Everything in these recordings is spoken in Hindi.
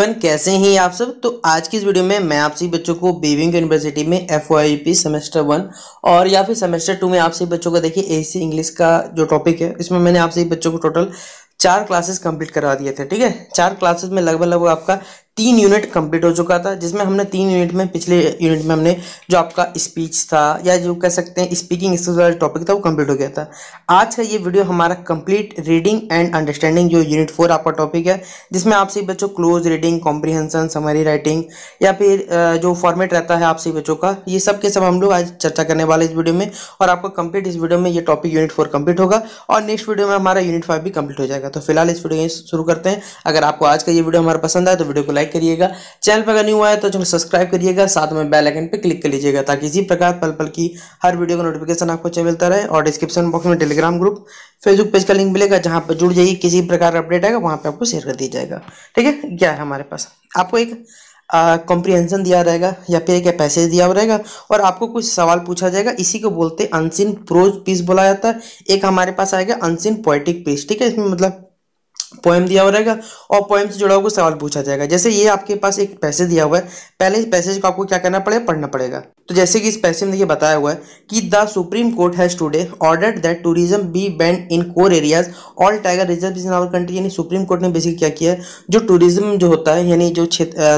एवरीवन, कैसे हैं आप सब। तो आज की इस वीडियो में मैं आप सभी बच्चों को बीविंग यूनिवर्सिटी में FYP सेमेस्टर 1 और या फिर सेमेस्टर 2 में आप सभी बच्चों का देखिए AC इंग्लिश का जो टॉपिक है, इसमें मैंने आप सभी बच्चों को टोटल 4 क्लासेस कंप्लीट करवा दिए थे। ठीक है, 4 क्लासेस में लगभग आपका 3 यूनिट कंप्लीट हो चुका था, जिसमें हमने 3 यूनिट में पिछले यूनिट में हमने जो आपका स्पीच था या जो कह सकते हैं स्पीकिंग स्किल्स वाला टॉपिक था वो कंप्लीट हो गया था। आज का ये वीडियो हमारा कंप्लीट रीडिंग एंड अंडरस्टैंडिंग जो यूनिट 4 आपका टॉपिक है, जिसमें आप सभी बच्चों close reading, comprehension, summary writing या फिर जो फॉर्मेट रहता है आप सभी बच्चों का, ये सब के सब हम लोग आज चर्चा करने वाले इस वीडियो में। और आपको कंप्लीट इस वीडियो में ये टॉपिक यूनिट 4 कंप्लीट होगा और नेक्स्ट वीडियो में हमारा यूनिट 5 भी कंप्लीट हो जाएगा। तो फिलहाल इस वीडियो शुरू करते हैं। अगर आपको आज का ये वीडियो हमारा पसंद आए तो वीडियो को लाइक करिएगा, चैनल पर अगर न्यू आया तो चैनल सब्सक्राइब करिएगा, साथ में बेल आइकन पे क्लिक कर लीजिएगा ताकि इसी प्रकार पल पल की हर वीडियो का नोटिफिकेशन आपको मिलता रहे। और डिस्क्रिप्शन बॉक्स में टेलीग्राम ग्रुप, फेसबुक पेज का लिंक मिलेगा, जहां पर जुड़ जाइए, किसी प्रकार का अपडेट आएगा वहां पे आपको शेयर कर दिया जाएगा। ठीक है, क्या है हमारे पास, आपको एक कॉम्प्रिहेंशन दिया रहेगा या फिर एक पैसेज दिया हुआ रहेगा और आपको कुछ सवाल पूछा जाएगा। इसी को बोलते हैं अनसीन प्रोज पीस बोला जाता है। एक हमारे पास आएगा अनसीन पोएटिक पीस। ठीक है, इसमें मतलब पोएम दिया हुआ रहेगा और पोएम से जुड़ा हुआ सवाल पूछा जाएगा। जैसे ये आपके पास एक पैसेज दिया हुआ है, पहले इस पैसेज को आपको क्या करना पड़ेगा, पढ़ना पड़ेगा। तो जैसे कि इस पैसेज में देखिए बताया हुआ है कि the Supreme Court has today ordered that tourism be ban in core areas all tiger reserve in our country. यानी सुप्रीम कोर्ट ने बेसिकली क्या किया है, जो टूरिज्म जो होता है, यानी जो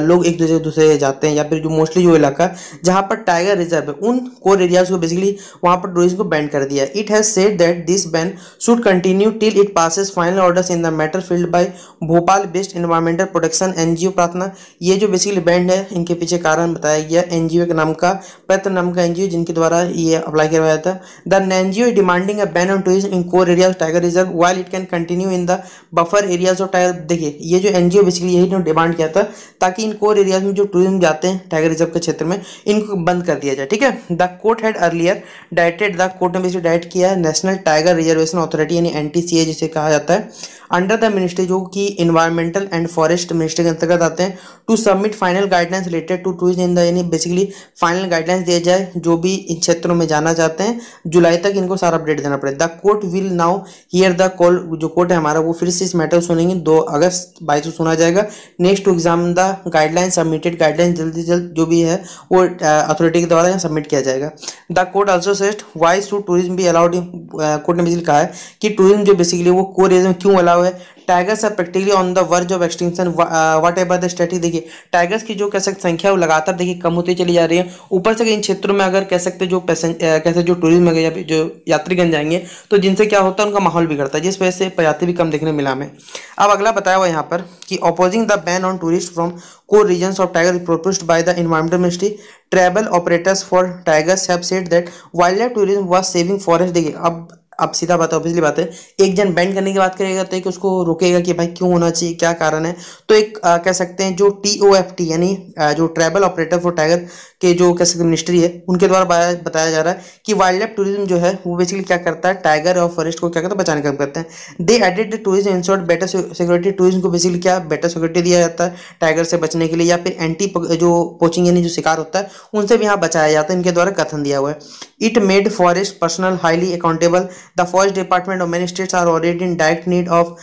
लोग एक दूसरे जाते हैं या फिर जो मोस्टली जो इलाका जहाँ पर टाइगर रिजर्व है, उन कोर एरियाज को बेसिकली वहाँ पर टूरिज्म को बैन कर दिया है। It has said that this ban should continue till it passes final orders in the matter field by Bhopal based environmental protection NGO Prarthana. ये जो बेसिकली बैंड है, इनके पीछे कारण बताया गया। NGO के नाम का, पत्र नाम का NGO जिनके द्वारा ये अप्लाई करवाया था। The NGO is demanding a ban on tourism in core areas tiger reserve while it can continue in the buffer areas of tiger. देखिए, ये जो NGO बेसिकली यही डिमांड किया था ताकि इन कोर एरियाज में जो टूरिज्म जाते हैं टाइगर रिजर्व के क्षेत्र में, इनको बंद कर दिया जाए। ठीक है, the court had earlier directed, the court ने बेसिकली डायरेक्ट किया है नेशनल टाइगर रिजर्वेशन अथॉरिटी यानी NTCA जिसे कहा जाता है, अंडर द मिनिस्ट्री जो कि इन्वायरमेंटल एंड फॉरेस्ट मिनिस्ट्री के अंतर्गत आते हैं, to submit final guidelines related to tourism in the, यानी बेसिकली फाइनल गाइडलाइंस दिया जाए जो भी इन क्षेत्रों में जाना चाहते हैं। जुलाई तक इनको सारा अपडेट देना पड़ेगा। The court will now here the call, जो कोर्ट है हमारा वो फिर से इस मैटर सुनेंगे। 2 अगस्त 22 को सुना जाएगा। Next to exam the guideline submitted, guideline जल्दी से जल्द जो भी है वो अथॉरिटी के द्वारा सबमिट किया जाएगा। The court also said why should tourism be allowed, court ने बेसिकली कहा है कि टूरिज्म जो बेसिकली वो कोर एरिया में क्यों अलाउ है। Tigers are practically on the verge of extinction whatever the study. देखिए, टाइगर्स की जो कह सकते संख्या वो लगातार देखिए कम होती चली जा रही है। ऊपर से इन क्षेत्रों में अगर कह सकते जो कैसे जो टूरिज्म है या जो यात्रीगण जाएंगे तो जिनसे क्या होता है, उनका माहौल बिगड़ता है, जिस वजह से प्रजाति भी कम देखने मिला हमें। अब अगला बताया हुआ यहाँ पर कि opposing the ban on tourist from core regions of tiger proposed by the environmental ministry, travel operators for tigers have said that wildlife tourism was saving forest. देखिए, अब सीधा बात है, ऑब्वियसली बात है, एक जन बैन करने की बात करेगा तो एक उसको रोकेगा कि भाई क्यों होना चाहिए, क्या कारण है। तो एक कह सकते हैं जो TOFT यानी जो ट्रैवल ऑपरेटर फॉर टाइगर के जो कह सकते मिनिस्ट्री है, उनके द्वारा बताया जा रहा है कि वाइल्ड लाइफ टूरिज्म जो है वो बेसिकली क्या करता है, टाइगर और फॉरेस्ट को क्या करता है, बचाने का काम करते हैं। They added tourism insured better security, tourism को बेसिकली क्या बेटर सिक्योरिटी दिया जाता है टाइगर से बचने के लिए, या फिर एंटी जो पोचिंग यानी जो शिकार होता है उनसे भी यहाँ बचाया जाता है, इनके द्वारा कथन दिया हुआ है। It made forest personal highly accountable, the forest department of many states are already in direct need of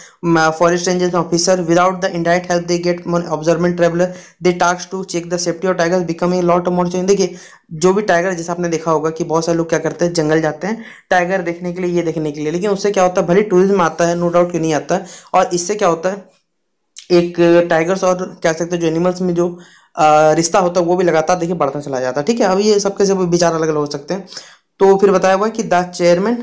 forest rangers officer, without the indirect help they get observant traveller, they task to check the safety of tigers becoming lot more. देखिए, जो भी टाइगर, जैसे आपने देखा होगा कि बहुत सारे लोग क्या करते हैं, जंगल जाते हैं टाइगर देखने के लिए, ये देखने के लिए, लेकिन उससे क्या होता है, भले टूरिज्म आता है, नो डाउट कि नहीं आता, और इससे क्या होता है, एक टाइगर्स और कह सकते हैं जो एनिमल्स में जो रिश्ता होता है वो भी लगातार देखिए बढ़ता चला जाता है। ठीक है, अब ये सबके सब विचार अलग अलग हो सकते हैं। तो फिर बताया हुआ है कि the chairman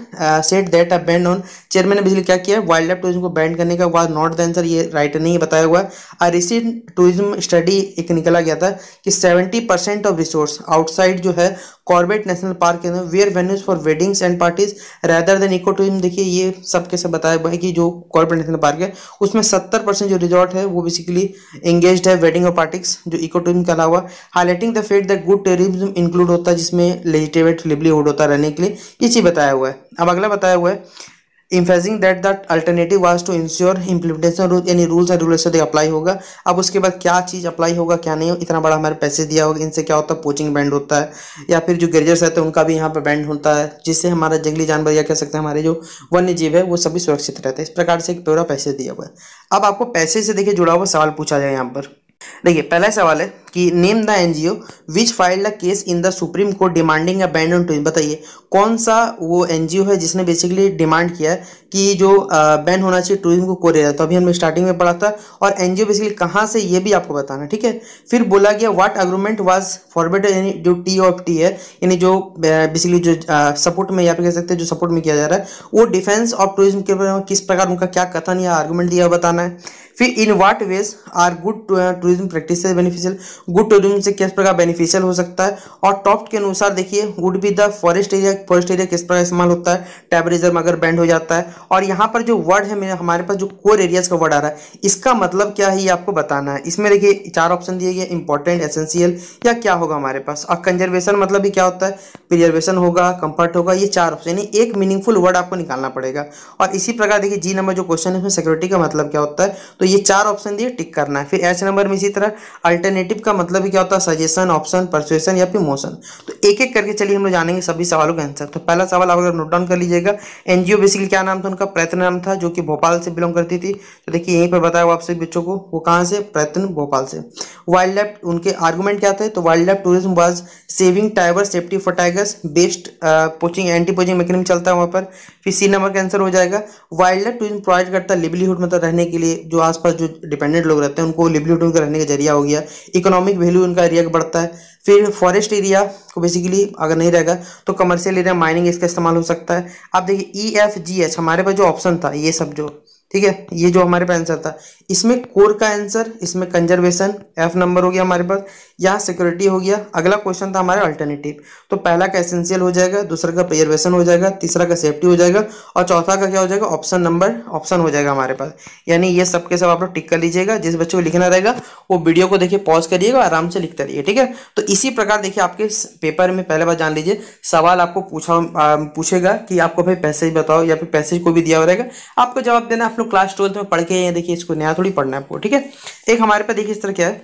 said that a ban on, chairman ने बिजली क्या किया, वाइल्ड लाइफ टूरिज्म को बैन करने का वाज नॉट द आंसर, ये राइट नहीं बताया हुआ है। अ रिसेंट टूरिज्म स्टडी एक निकला गया था कि 70% ऑफ रिसोर्स आउटसाइड जो है कॉर्बेट नेशनल पार्क के अंदर where venues for weddings and parties rather than eco tourism. देखिए, ये सबके सब बताया हुआ है कि जो कॉर्बेट नेशनल पार्क है उसमें 70% जो रिजॉर्ट है वो बेसिकली एंगेज्ड है वेडिंग और पार्टीज जो इको टूरिज्म के अलावा, highlighting the fact that good tourism include होता है जिसमें लेजिटिमेट लिवलीहुड होता है रहने के लिए, ये चीज बताया हुआ है। अब अगला बताया हुआ है emphasizing that the alternative was to ensure implementation rule, यानी रूल्स एंड रेगुलेशन अप्लाई होगा। अब उसके बाद क्या चीज अप्लाई होगा क्या नहीं, इतना बड़ा हमारे पैसे दिया होगा, इनसे क्या होता है, पोचिंग बैंड होता है, या फिर जो गेजर्स रहते हैं उनका भी यहाँ पर बैंड होता है, जिससे हमारा जंगली जानवर या कह सकते हैं हमारे जो वन्य जीव है वो सभी सुरक्षित रहते हैं। इस प्रकार से एक पूरा पैसे दिया हुआ है। अब आपको पैसे से देखिए जुड़ा हुआ सवाल पूछा जाए यहाँ पर देखिए पहला सवाल है कि name the NGO which filed a case in the Supreme court demanding a ban on tourism. बताइए कौन सा वो एनजीओ है जिसने बेसिकली डिमांड किया है कि जो बैन होना चाहिए टूरिज्म को कोरिया। तो अभी हमने स्टार्टिंग में पढ़ा था, और एनजीओ बेसिकली कहाँ से ये भी आपको बताना, ठीक है। फिर बोला गया व्हाट अग्रीमेंट वाज फॉरवर्डेड, यानी जो टी ऑफ टी है, यानी जो बेसिकली जो सपोर्ट में या फिर कह सकते हैं जो सपोर्ट में किया जा रहा है वो डिफेंस ऑफ टूरिज्म के बारे में किस प्रकार उनका क्या कथन या आर्गूमेंट दिया बताना है। फिर in what ways are good tourism practice beneficial, good tourism से किस प्रकार बेनिफिशियल हो सकता है। और टॉप के अनुसार देखिए would be the forest area किस प्रकार इस्तेमाल होता है टैब रिजर्व अगर बैंड हो जाता है। और यहाँ पर जो वर्ड है हमारे पास जो कोर एरियाज का वर्ड आ रहा है इसका मतलब क्या है ये आपको बताना है। इसमें देखिए 4 ऑप्शन दिए गए, इंपॉर्टेंट, एसेंशियल या क्या होगा हमारे पास। और कंजर्वेशन मतलब भी क्या होता है, प्रिजर्वेशन होगा, कंफर्ट होगा, ये 4 ऑप्शन, यानी एक मीनिंगफुल वर्ड आपको निकालना पड़ेगा। और इसी प्रकार देखिए जी नंबर जो क्वेश्चन है इसमें सिक्योरिटी का मतलब क्या होता है, तो ये 4 ऑप्शन दिए, टिक करना है। फिर एच नंबर में इसी तरह अल्टरनेटिव का मतलब भी क्या होता है, सजेशन, ऑप्शन, परसुएशन या फिर मोशन। तो एक एक करके चलिए हम लोग जानेंगे सभी सवालों का आंसर। तो पहला सवाल आप अगर नोट डाउन कर लीजिएगा, एनजीओ बेसिकली क्या नाम था उनका, प्रयत्न नाम था, जो कि भोपाल से बिलोंग करती थी। तो देखिए यहीं पर बताया आप सभी बच्चों को वो कहाँ से, प्रयत्न भोपाल से। वाइल्ड लाइफ उनके आर्गूमेंट क्या थे, तो wild life tourism was saving tiger, safety for tigers, best poaching, anti poaching mechanism चलता है वहाँ पर। फिर सी नंबर का आंसर हो जाएगा वाइल्ड लाइफ टूरिज्म प्रोवाइड करता है लिवलीहुड, मतलब रहने के लिए जो आसपास जो डिपेंडेंट लोग रहते हैं उनको लिवलीहुड उनका रहने का जरिया हो गया। इकोनॉमिक वैल्यू उनका एरिया का बढ़ता है। फिर फॉरेस्ट एरिया को बेसिकली अगर नहीं रहेगा तो कमर्शियल एरिया, माइनिंग इसका इस्तेमाल हो सकता है। अब देखिए EFGH हमारे पास जो ऑप्शन था ये सब जो, ठीक है, ये जो हमारे पास आंसर था इसमें कोर का आंसर, इसमें कंजर्वेशन F नंबर हो गया हमारे पास, यहाँ सिक्योरिटी हो गया। अगला क्वेश्चन था हमारा अल्टरनेटिव, तो पहला का एसेंशियल हो जाएगा, दूसरा का प्रिजर्वेशन हो जाएगा, तीसरा का सेफ्टी हो जाएगा, और चौथा का क्या हो जाएगा, ऑप्शन नंबर ऑप्शन हो जाएगा हमारे पास। यानी ये सब के सब आप लोग टिक कर लीजिएगा। जिस बच्चे को लिखना रहेगा वो वीडियो को देखिए पॉज करिएगा, आराम से लिखते रहिए, ठीक है। तो इसी प्रकार देखिए आपके पेपर में पहले बार जान लीजिए सवाल आपको पूछेगा कि आपको भाई पैसेज बताओ, या फिर पैसेज को भी दिया रहेगा आपको जवाब देना। आप लोग क्लास 12th में पढ़ के देखिए, इसको नया थोड़ी पढ़ना है आपको, ठीक है। एक हमारे पास देखिए इस तरह क्या है,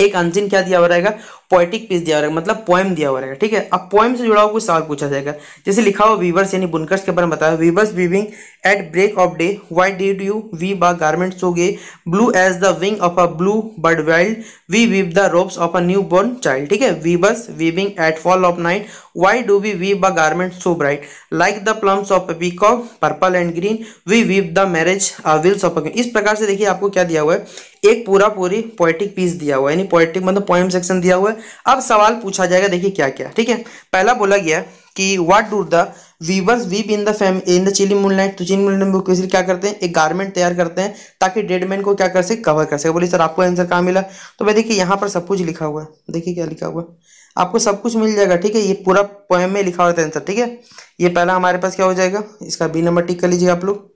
एक अनसिन क्या दिया हुआ रहेगा, पोएटिक पीस दिया हुआ रहेगा, मतलब पोएम दिया हुआ रहेगा, ठीक है। अब पोएम से जुड़ा हुआ कुछ सवाल पूछा जाएगा, जैसे लिखा हुआ वीवर्स यानी बुनकर्स के बारे में बताया, weavers weaving at break of day, why did you weave a garment so gay, blue as the wing of a blue bird wild, we weave the robes of a new born child, ठीक है। Weavers weaving at fall of night, why do we weave a garment so bright, like the plumes of a peacock purple and green, we weave the marriage veils of a king. इस प्रकार से देखिए आपको क्या दिया हुआ है, एक पूरी पोएटिक पीस दिया हुआ है, यानी पोएटिक मतलब पोएम सेक्शन दिया हुआ है। अब सवाल पूछा जाएगा, देखिए क्या क्या, ठीक है। पहला बोला गया कि what do the weavers weave in the chilly moonlight, तो चिली मूनलाइट में बेसिकली क्या करते हैं, एक गारमेंट तैयार करते हैं ताकि डेड मैन को क्या कर सके, कवर कर सके। बोलिए सर आपको आंसर कहाँ मिला, तो भाई देखिए यहाँ पर सब कुछ लिखा हुआ है, देखिए क्या लिखा हुआ है, आपको सब कुछ मिल जाएगा, ठीक है। ये पूरा पोएम में लिखा हुआ था आंसर, ठीक है। ये पहला हमारे पास क्या हो जाएगा, इसका बी नंबर टिक कर लीजिएगा आप लोग।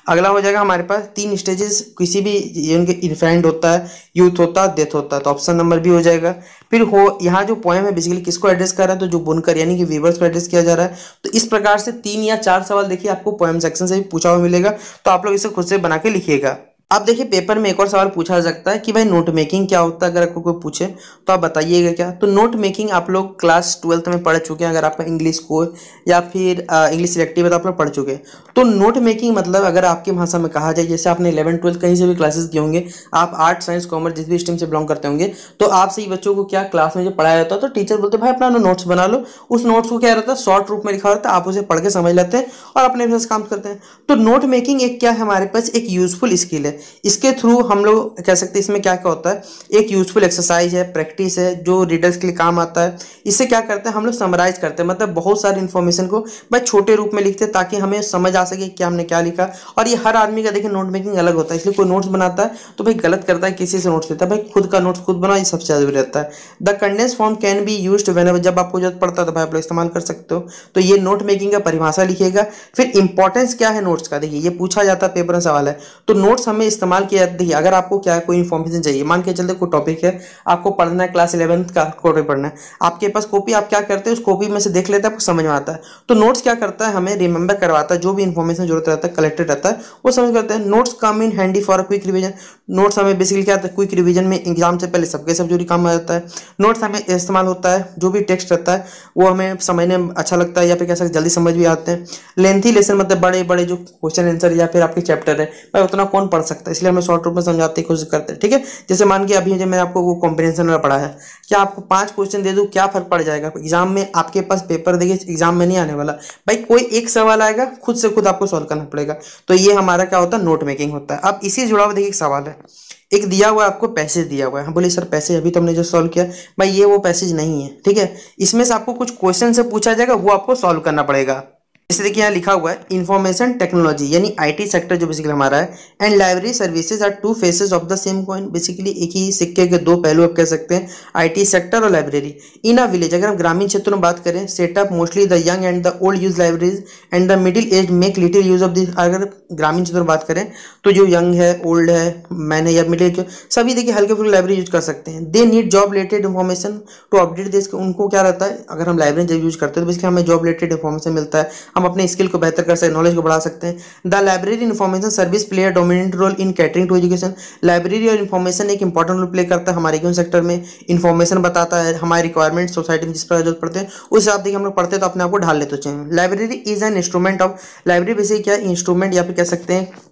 अगला हो जाएगा हमारे पास 3 स्टेजेस किसी भी उनके इन्फेंट होता है, यूथ होता है, डेथ होता है, तो ऑप्शन नंबर भी हो जाएगा। फिर हो यहाँ जो पोएम है बेसिकली किसको एड्रेस कर रहा है, तो जो बुनकर यानी कि वीवर्स को एड्रेस किया जा रहा है। तो इस प्रकार से 3 या 4 सवाल देखिए आपको पोएम सेक्शन से भी पूछा हुआ मिलेगा, तो आप लोग इसे खुद से बना के लिखिएगा। अब देखिए पेपर में एक और सवाल पूछा जा सकता है कि भाई नोट मेकिंग क्या होता है, अगर आपको कोई पूछे तो आप बताइएगा क्या। तो नोट मेकिंग आप लोग क्लास 12th में पढ़ चुके हैं, अगर आपका इंग्लिश को या फिर इंग्लिश सिलेक्टिव है तो आप लोग पढ़ चुके हैं। तो नोट मेकिंग मतलब अगर आपकी भाषा में कहा जाए, जैसे आपने 11th 12th कहीं से भी क्लासेस किए होंगे, आप आर्ट साइंस कॉमर्स जिस भी स्ट्रीम से बिलोंग करते होंगे, तो आप सही बच्चों को क्या क्लास में जो पढ़ाया जाता है तो टीचर बोलते भाई अपना नोट्स बना लो, उस नोट्स को क्या रहता है शॉर्ट रूप में लिखा रहता है, आप उसे पढ़ के समझ लेते हैं और अपने बिजनेस काम करते हैं। तो नोट मेकिंग एक क्या है हमारे पास, एक यूजफुल स्किल है। इसके थ्रू हम लोग कह सकते हैं इसमें क्या क्या होता है, एक यूजफुल एक्सरसाइज है, प्रैक्टिस है जो रीडर्स के लिए काम आता है। इससे क्या करते हैं हम लोग समराइज करते हैं, मतलब बहुत सारी इन्फॉर्मेशन को भाई छोटे रूप में लिखते हैं ताकि हमें समझ आ सके कि हमने क्या लिखा। और ये हर आदमी का देखिए नोट मेकिंग अलग होता है, इसलिए कोई नोट्स बनाता है तो भाई गलत करता है, किसी से नोट्स लेता है, भाई खुद का नोट्स खुद बनाओ, ये सबसे जरूरी रहता है। The condense form can be used whenever, जब आपको जरूरत पड़ता है तो भाई आप लोग इस्तेमाल कर सकते हो। तो ये नोट मेकिंग का परिभाषा लिखिएगा। फिर इंपॉर्टेंस क्या है नोट्स का, देखिए ये पूछा जाता है पेपर में सवाल है। तो नोट्स हमें इस्तेमाल किया जाता है, अगर आपको क्या कोई इन्फॉर्मेशन चाहिए, मान के चलते कोई टॉपिक है आपको पढ़ना है, क्लास 11th का टॉपिक पढ़ना है, आपके पास कॉपी, आप क्या करते हैं उस कॉपी में से देख लेते हैं, आपको समझ में आता है। तो नोट्स क्या करता है, हमें रिमेंबर करवाता है, जो भी इन्फॉर्मेशन जरूरत रहता है कलेक्टेड रहता है वो समझ करते हैं। Notes come in handy for quick revision, notes हमें बेसिकली क्या आता है क्विक रिवीजन में एग्जाम से पहले सबके सब जरूरी काम आ जाता है। नोट्स हमें इस्तेमाल होता है, जो भी टेक्स्ट रहता है वो हमें समझने में अच्छा लगता है या फिर कैसे जल्दी समझ भी आते हैं। लेंथी लेसन मतलब बड़े बड़े जो क्वेश्चन आंसर या फिर आपके चैप्टर है भाई उतना कौन पढ़ सकता सकता है, इसलिए हमें शॉर्ट रूप में समझाते की कोशिश करते हैं, ठीक है। जैसे मान के अभी जब मैंने आपको वो कॉम्प्रिहेंशन वाला पढ़ा है, क्या आपको 5 क्वेश्चन दे दूं, क्या फर्क पड़ जाएगा एग्जाम में? आपके पास पेपर देखिए एग्जाम में नहीं आने वाला भाई, कोई एक सवाल आएगा, खुद से खुद आपको सॉल्व करना पड़ेगा। तो ये हमारा क्या होता है, नोट मेकिंग होता है। अब इसी जुड़ा हुआ देखिए एक सवाल है, एक दिया हुआ है आपको पैसेज दिया हुआ है, हम बोले सर पैसेज अभी तो हमने जो सॉल्व किया भाई, ये वो पैसेज नहीं है, ठीक है। इसमें से आपको कुछ क्वेश्चन से पूछा जाएगा, वो आपको सॉल्व करना पड़ेगा। जैसे देखिए यहाँ लिखा हुआ है इंफॉर्मेशन टेक्नोलॉजी यानी आईटी सेक्टर जो बेसिकली हमारा है, and library services are two faces of the same coin. Basically एक ही सिक्के के दो पहलू आप कह सकते हैं, आईटी सेक्टर और लाइब्रेरी। इन अ विलेज, अगर हम ग्रामीण क्षेत्रों में बात करें, setup mostly the young and the old use libraries and the middle age make little use of this. अगर ग्रामीण क्षेत्रों में बात करें तो जो यंग है, ओल्ड है, मैन है या मिडिल एज, सभी देखिए हल्के फुल्के लाइब्रेरी यूज कर सकते हैं। They need job related information to update this. उनको क्या रहता है, अगर हम लाइब्रेरी जब यूज करते हैं तो बेसिकली हमें जॉब रिलेटेड इन्फॉर्मेशन मिलता है, हम अपने स्किल को बेहतर कर सकते हैं, नॉलेज को बढ़ा सकते हैं। The library information service play a dominant role in catering to education. Library और इन्फॉर्मेशन एक इंपॉर्टेंट रोल प्ले करता है हमारे एजुकेशन सेक्टर में। इन्फॉर्मेशन बताता है हमारी रिक्वायरमेंट, सोसाइटी में जिस प्रकार जरूरत पड़ते हैं उस हिसाब से हम लोग पढ़ते हैं तो अपने आप को ढाल लेते हैं। Library is an instrument of, library basically क्या इंस्ट्रूमेंट या फिर कह सकते हैं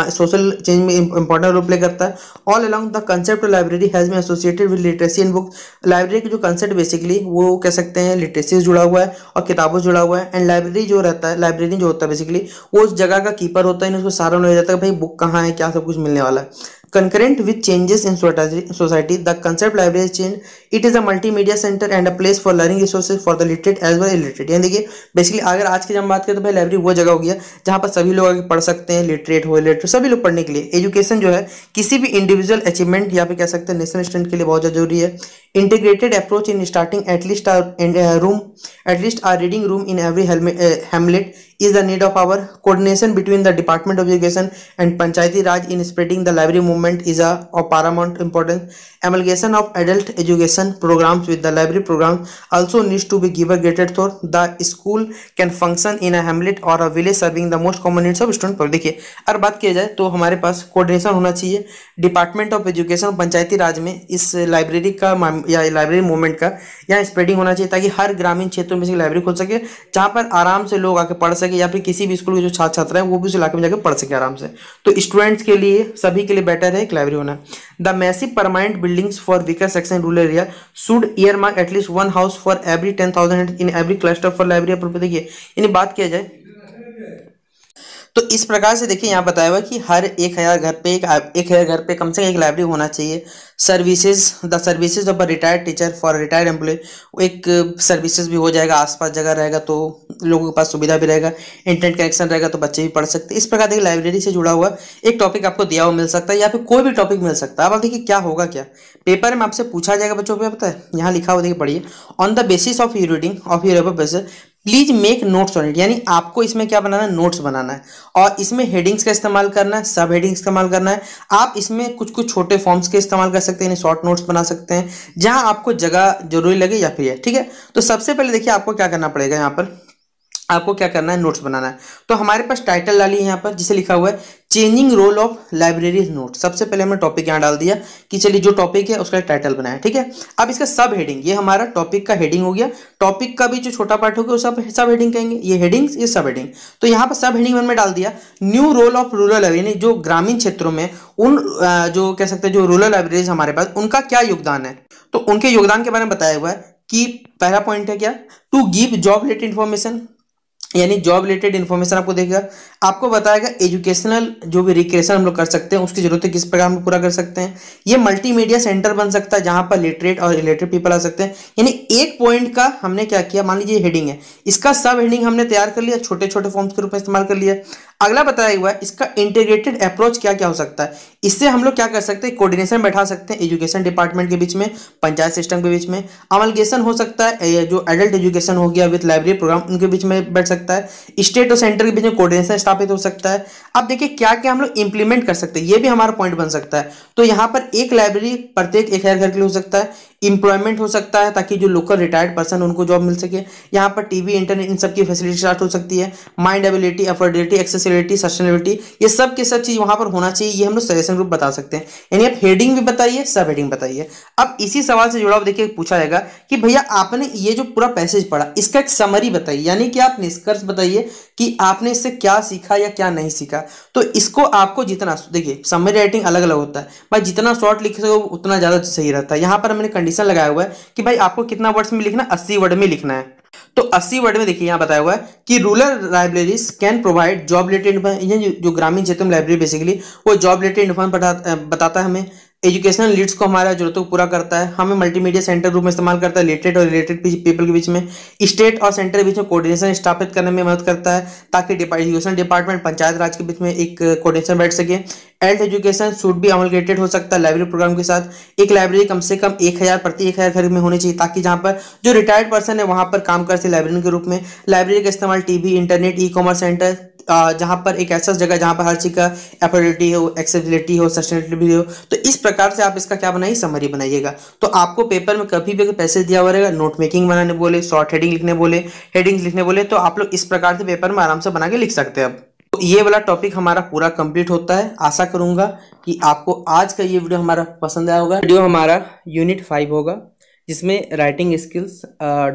सोशल चेंज में इंपॉर्टेंट रोल प्ले करता है। All along the concept of library has been associated with literacy in book. Library की जो कंसेप्ट बेसिकली वो कह सकते हैं लिटरेसी से जुड़ा हुआ है और किताबों से जुड़ा हुआ है। एंड लाइब्रेरी जो रहता है, लाइब्रेरी जो होता है बेसिकली वो उस जगह का कीपर होता है, उसको सारा नॉलेज रहता है भाई बुक कहाँ है, क्या सब कुछ मिलने वाला है। Concurrent with changes in society, the concept library has changed. It is a multimedia center and a place for learning resources for the literate as well as illiterate. यानी देखिए बेसिकली अगर आज की जब हम बात करें तो भाई लाइब्रेरी वो जगह हो गया जहाँ पर सभी लोग आगे पढ़ सकते हैं, लिटरेट हो इलिटरेट सभी लोग पढ़ने के लिए। एजुकेशन जो है किसी भी इंडिविजुअल अचीवमेंट या फिर कह सकते हैं नेशनल स्टैंड के लिए बहुत ज़्यादा जरूरी है। Integrated approach in starting at least or reading room in every hamlet is the need of our coordination between the Department of Education and Panchayati Raj in spreading the library movement is of paramount importance. Amalgamation of adult education programs with the library program also needs to be given greater thought. The school can function in a hamlet or a village serving the most common needs of student. देखिए अगर बात किया जाए तो हमारे पास कोऑर्डिनेशन होना चाहिए डिपार्टमेंट ऑफ एजुकेशन और पंचायती राज में इस लाइब्रेरी का या लाइब्रेरी मूवमेंट का यहाँ स्प्रेडिंग होना चाहिए, ताकि हर ग्रामीण क्षेत्रों में से लाइब्रेरी खोल सके जहाँ पर आराम से लोग आके पढ़ सके, या फिर किसी भी स्कूल के जो छात्र छात्रा है वो भी उस इलाके में जाकर पढ़ सके आराम से। तो स्टूडेंट्स के लिए सभी के लिए बेटर है एक लाइब्रेरी होना। The massive permanent buildings for weaker section rural area should earmark at least one house for every 10,000 in every cluster for library. देखिए यानी बात किया जाए तो इस प्रकार से देखिए यहाँ बताया हुआ कि हर 1,000 घर पे कम से कम एक लाइब्रेरी होना चाहिए। Services, the services of a retired teacher for retired employ, एक सर्विसेज भी हो जाएगा, आसपास जगह रहेगा तो लोगों के पास सुविधा भी रहेगा, इंटरनेट कनेक्शन रहेगा तो बच्चे भी पढ़ सकते हैं। इस प्रकार देखिए लाइब्रेरी से जुड़ा हुआ एक टॉपिक आपको दिया हुआ मिल सकता है या फिर कोई भी टॉपिक मिल सकता है। अब आप देखिए क्या होगा, क्या पेपर में आपसे पूछा जाएगा बच्चों को पता है, यहाँ लिखा हुआ देखिए पढ़िए, on the basis of your reading of your basis please make notes on it. यानी आपको इसमें क्या बनाना है, नोट्स बनाना है, और इसमें हेडिंग्स का इस्तेमाल करना है, सब हेडिंग्स इस्तेमाल करना है। आप इसमें कुछ कुछ छोटे फॉर्म्स के इस्तेमाल कर सकते हैं, यानी शॉर्ट नोट्स बना सकते हैं जहां आपको जगह जरूरी लगे या फिर, ठीक है। तो सबसे पहले देखिए आपको क्या करना पड़ेगा, यहाँ पर आपको क्या करना है, नोट्स बनाना है। तो हमारे पास टाइटल डाली है यहाँ पर जिसे लिखा हुआ है changing role of libraries note. सबसे पहले हमने टॉपिक यहाँ डाल दिया कि चलिए जो टॉपिक है उसका टाइटल बनाया, ठीक है। अब इसका सब हेडिंग, ये हमारा टॉपिक का हेडिंग हो गया, टॉपिक का भी जो छोटा पार्ट हो गया वो सब हेडिंग कहेंगे, ये हेडिंग्स ये सब हेडिंग। तो यहाँ पर सब हेडिंग में डाल दिया new role of rural library, जो ग्रामीण क्षेत्रों में उन जो कह सकते हैं जो रूरल लाइब्रेरीज हमारे पास उनका क्या योगदान है। तो उनके योगदान के बारे में बताया हुआ है कि पहला पॉइंट है क्या, to give job related information, यानी जॉब रिलेटेड इन्फॉर्मेशन आपको देगा, आपको बताएगा एजुकेशनल जो भी रिक्रिएशन हम लोग कर सकते हैं उसकी जरूरत है किस प्रकार हम पूरा कर सकते हैं। ये मल्टीमीडिया सेंटर बन सकता है जहां पर लिटरेट और इलिटरेट पीपल आ सकते हैं। यानी एक पॉइंट का हमने क्या किया, मान लीजिए हेडिंग है, इसका सब हेडिंग हमने तैयार कर लिया, छोटे छोटे फॉर्म्स के रूप में इस्तेमाल कर लिया। अगला बताया हुआ है इसका इंटीग्रेटेड अप्रोच क्या क्या हो सकता है। इससे हम लोग क्या कर सकते हैं, कोऑर्डिनेशन बैठा सकते हैं एजुकेशन डिपार्टमेंट के बीच में, पंचायत सिस्टम के बीच में, अमलगेशन हो सकता है जो एडल्ट एजुकेशन हो गया विद लाइब्रेरी प्रोग्राम उनके बीच में बैठ सकता है, स्टेट और सेंटर के बीच में कोऑर्डिनेशन स्थापित हो सकता है। अब देखिए क्या क्या हम लोग इंप्लीमेंट कर सकते हैं, ये भी हमारा पॉइंट बन सकता है। तो यहाँ पर एक लाइब्रेरी प्रत्येक 1,000 घर के लिए हो सकता है, एम्प्लॉयमेंट हो सकता है ताकि जो लोकल रिटायर्ड पर्सन उनको जॉब मिल सके। यहाँ पर टीवी, इंटरनेट, इन सब की फैसिलिटी स्टार्ट हो सकती है। माइंडेबिलिटी, अफोर्डेबिलिटी, एक्सेसिबिलिटी, सस्टेनेबिलिटी, ये सब के सब चीज वहां पर होना चाहिए, ये हम लोग सजेशन ग्रुप बता सकते हैं। यानी आप हेडिंग भी बताइए, सब हेडिंग बताइए। अब इसी सवाल से जुड़ा हुआ देखिए पूछा जाएगा कि भैया आपने ये जो पूरा पैसेज पढ़ा इसका एक समरी बताइए, यानी कि आप निष्कर्ष बताइए कि आपने इससे क्या सीखा या क्या नहीं सीखा। तो इसको आपको जितना, देखिए समरी राइटिंग अलग अलग होता है भाई, जितना शॉर्ट लिख सको उतना ज्यादा सही रहता है। यहाँ पर मैंने कंडीशन लगाया हुआ है कि भाई आपको कितना वर्ड्स में लिखना, 80 वर्ड में लिखना है। तो 80 वर्ड में देखिए यहाँ बताया हुआ है कि rural libraries can provide job related, जो ग्रामीण क्षेत्र में लाइब्रेरी बेसिकली वो जॉब रिलेटेड इन्फॉर्मेशन बताता है हमें। एजुकेशनल नीड्स को, हमारा जरूरतों को पूरा करता है। हमें मल्टीमीडिया सेंटर रूप में इस्तेमाल करता है, रिलेटेड और रिलेटेड पीपल के बीच में, स्टेट और सेंटर के बीच में कोऑर्डिनेशन स्थापित करने में मदद करता है ताकि एजुकेशन डिपार्टमेंट, पंचायत राज के बीच में एक कोऑर्डिनेशन बैठ सके। हेल्थ एजुकेशन शुड बी अमलगेटेड हो सकता है लाइब्रेरी प्रोग्राम के साथ। एक लाइब्रेरी कम से कम 1000 प्रति 1000 घर में होनी चाहिए ताकि जहाँ पर जो रिटायर्ड पर्सन है वहां पर काम कर सके लाइब्रेरी के रूप में। लाइब्रेरी का इस्तेमाल TV, internet, e commerce centre, जहां पर एक ऐसा जगह जहां पर हर चीज का अफोर्डेबिलिटी हो, एक्सेसिबिलिटी हो, सस्टेनेबिलिटी हो। तो इस प्रकार से आप इसका क्या बनाइए, समरी बनाइएगा। तो आपको पेपर में कभी भी अगर पैसेज दिया हुआ रहेगा, नोट मेकिंग बनाने बोले, शॉर्ट हेडिंग लिखने बोले, हेडिंग्स लिखने बोले, तो आप लोग इस प्रकार से पेपर में आराम से बना के लिख सकते हैं। अब तो ये वाला टॉपिक हमारा पूरा कंप्लीट होता है। आशा करूंगा कि आपको आज का ये वीडियो हमारा पसंद आया होगा। वीडियो हमारा यूनिट 5 होगा जिसमें writing skills,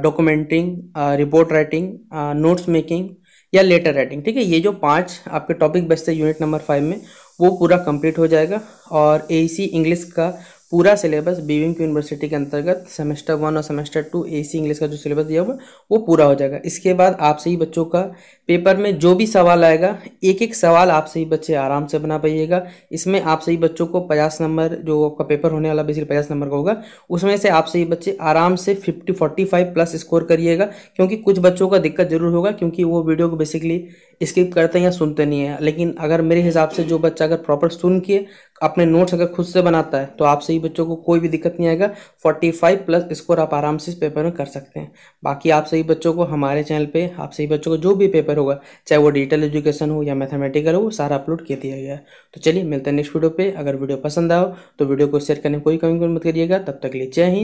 documenting, report writing, notes making या लेटर राइटिंग, ठीक है। ये जो 5 आपके टॉपिक बचते हैं यूनिट नंबर 5 में, वो पूरा कंप्लीट हो जाएगा। और एसी इंग्लिश का पूरा सिलेबस बीविंग यूनिवर्सिटी के अंतर्गत सेमेस्टर 1 और सेमेस्टर 2 एसी इंग्लिश का जो सिलेबस दिया हुआ वो पूरा हो जाएगा। इसके बाद आप सही बच्चों का पेपर में जो भी सवाल आएगा, एक एक सवाल आप सही बच्चे आराम से बना पाइएगा। इसमें आप सही बच्चों को 50 नंबर, जो आपका पेपर होने वाला बेसिकली 50 नंबर का होगा, उसमें से आप सही बच्चे आराम से 45 प्लस स्कोर करिएगा। क्योंकि कुछ बच्चों का दिक्कत जरूर होगा क्योंकि वो वीडियो को बेसिकली स्किप करते हैं या सुनते नहीं है। लेकिन अगर मेरे हिसाब से जो बच्चा अगर प्रॉपर सुन के अपने नोट्स अगर खुद से बनाता है तो आप सही बच्चों को कोई भी दिक्कत नहीं आएगा। 45 प्लस स्कोर आप आराम से इस पेपर में कर सकते हैं। बाकी आप सही बच्चों को हमारे चैनल पे, आप सही बच्चों को जो भी पेपर होगा, चाहे वो डिजिटल एजुकेशन हो या मैथमेटिकल हो, वो सारा अपलोड कर दिया गया है। तो चलिए मिलते हैं नेक्स्ट वीडियो पे। अगर वीडियो पसंद आओ तो वीडियो को शेयर करने कोई कमी मत करिएगा। तब तक के लिए जय हिंद।